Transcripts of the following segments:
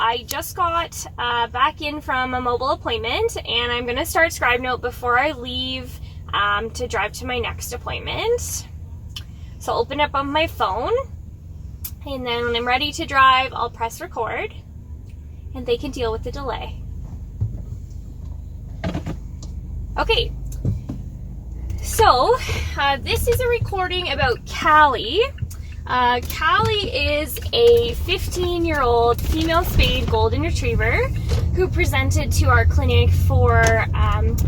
I just got back in from a mobile appointment, and I'm going to start Scribenote before I leave to drive to my next appointment. So I'll open up on my phone, and then when I'm ready to drive, I'll press record, and they can deal with the delay. Okay, so this is a recording about Callie. Callie is a 15-year-old female spayed golden retriever who presented to our clinic for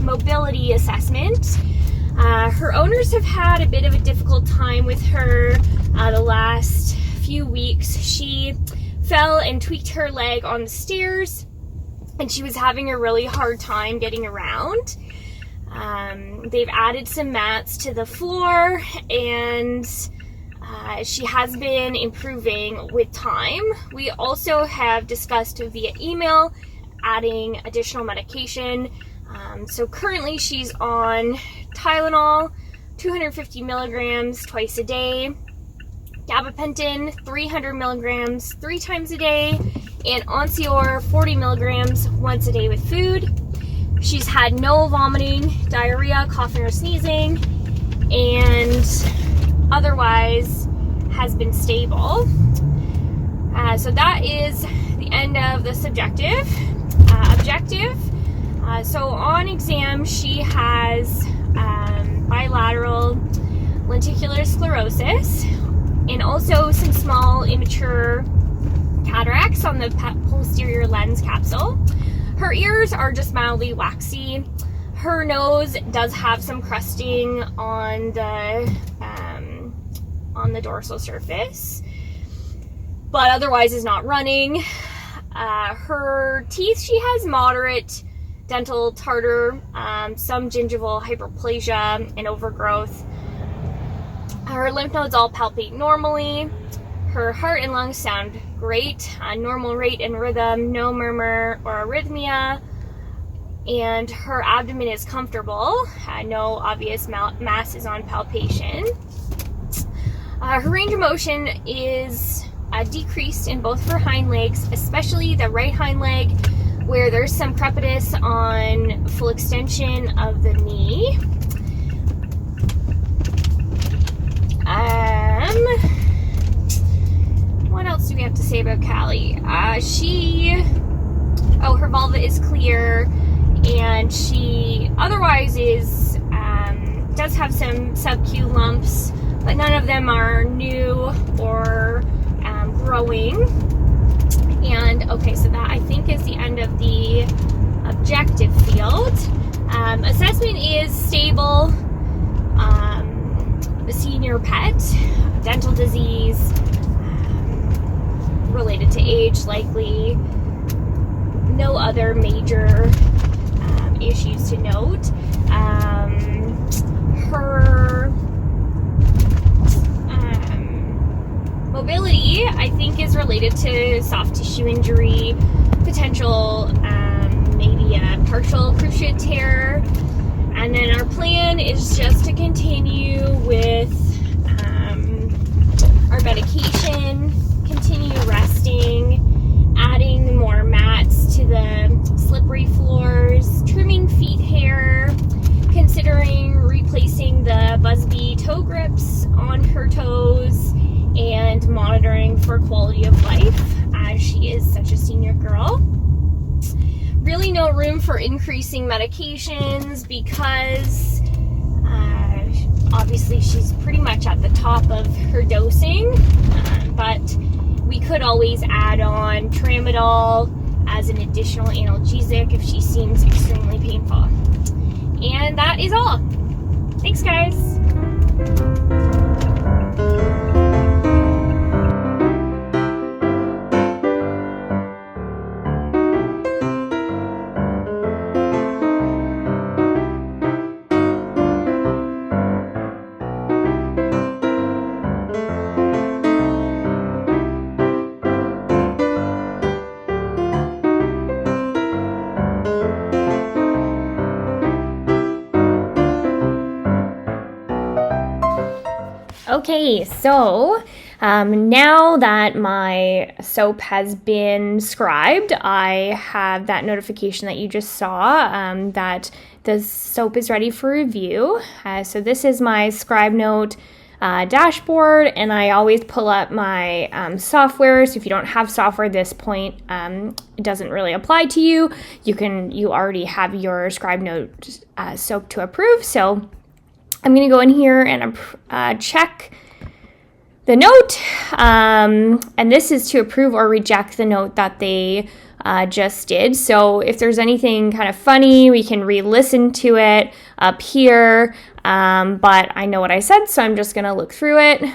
mobility assessment. Her owners have had a bit of a difficult time with her the last few weeks. She fell and tweaked her leg on the stairs, and she was having a really hard time getting around. They've added some mats to the floor, and she has been improving with time. We also have discussed via email adding additional medication. So currently she's on Tylenol, 250 milligrams twice a day, gabapentin, 300 milligrams 3 times a day, and Onsior, 40 milligrams once a day with food. She's had no vomiting, diarrhea, coughing, or sneezing, and otherwise has been stable. So that is the end of the subjective. Objective. So on exam, she has bilateral lenticular sclerosis and also some small immature cataracts on the posterior lens capsule. Her ears are just mildly waxy. Her nose does have some crusting on the dorsal surface, but otherwise is not running. Her teeth, she has moderate dental tartar, some gingival hyperplasia and overgrowth. Her lymph nodes all palpate normally. Her heart and lungs sound great, normal rate and rhythm, no murmur or arrhythmia, and her abdomen is comfortable, no obvious masses on palpation. Her range of motion is decreased in both her hind legs, especially the right hind leg, where there's some crepitus on full extension of the knee. What else do we have to say about Callie? Her vulva is clear, and she otherwise does have some sub-Q lumps, but none of them are new or growing. And okay, so that I think is the end of the objective field. Assessment is stable. The senior pet, dental disease, related to age likely, no other major issues to note. Her mobility, I think, is related to soft tissue injury, potential maybe a partial cruciate tear. And then our plan is just to continue with our medication, continue resting, adding more mats to the slippery floors, trimming feet hair, considering replacing the Busby toe grips on her toes, and monitoring for quality of life as she is such a senior girl. Really no room for increasing medications because obviously she's pretty much at the top of her dosing, but we could always add on tramadol as an additional analgesic if she seems extremely painful. And that is all. Thanks, guys. Okay, so Now that my soap has been scribed, I have that notification that you just saw that the soap is ready for review. So this is my Scribenote dashboard, and I always pull up my software. So if you don't have software at this point, it doesn't really apply to you. You already have your Scribenote soap to approve. So I'm going to go in here and check the note, and this is to approve or reject the note that they just did. So if there's anything kind of funny, we can re-listen to it up here, but I know what I said, so I'm just going to look through it.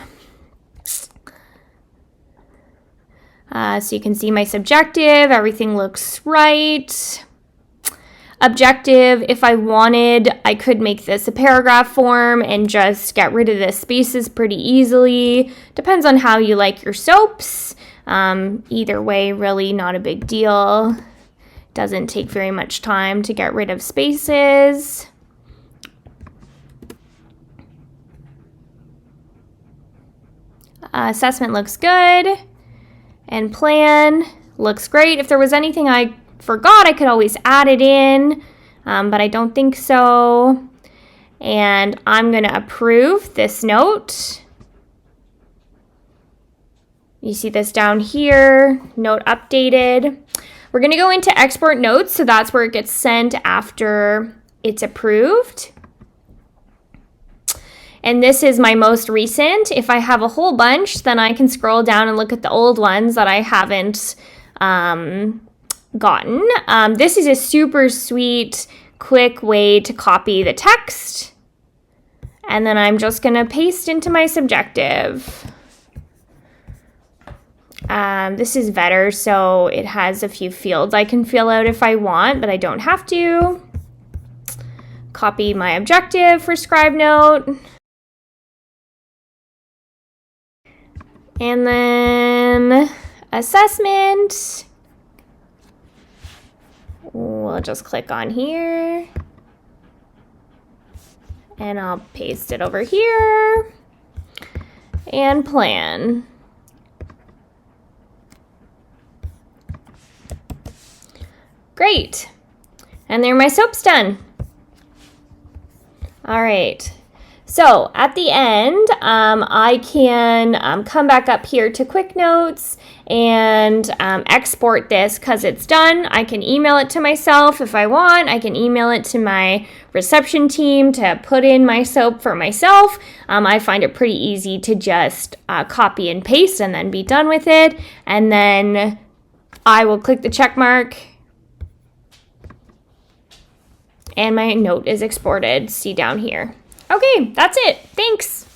So you can see my subjective, everything looks right. Objective, if I wanted, I could make this a paragraph form and just get rid of the spaces pretty easily. Depends on how you like your soaps. Either way, really not a big deal. Doesn't take very much time to get rid of spaces. Assessment looks good. And plan looks great. If there was anything I forgot, I could always add it in, but I don't think so. And I'm going to approve this note. You see this down here, note updated. We're going to go into export notes, so that's where it gets sent after it's approved. And this is my most recent. If I have a whole bunch, then I can scroll down and look at the old ones that I haven't gotten. This is a super sweet, quick way to copy the text. And then I'm just going to paste into my subjective. This is better, so it has a few fields I can fill out if I want, but I don't have to. Copy my objective for Scribenote. And then assessment. We'll just click on here. And I'll paste it over here. And plan. Great. And there my soap's done. All right. So at the end, I can come back up here to Quick Notes and export this because it's done. I can email it to myself if I want. I can email it to my reception team to put in my soap for myself. I find it pretty easy to just copy and paste and then be done with it. And then I will click the check mark and my note is exported. See down here. Okay, that's it. Thanks.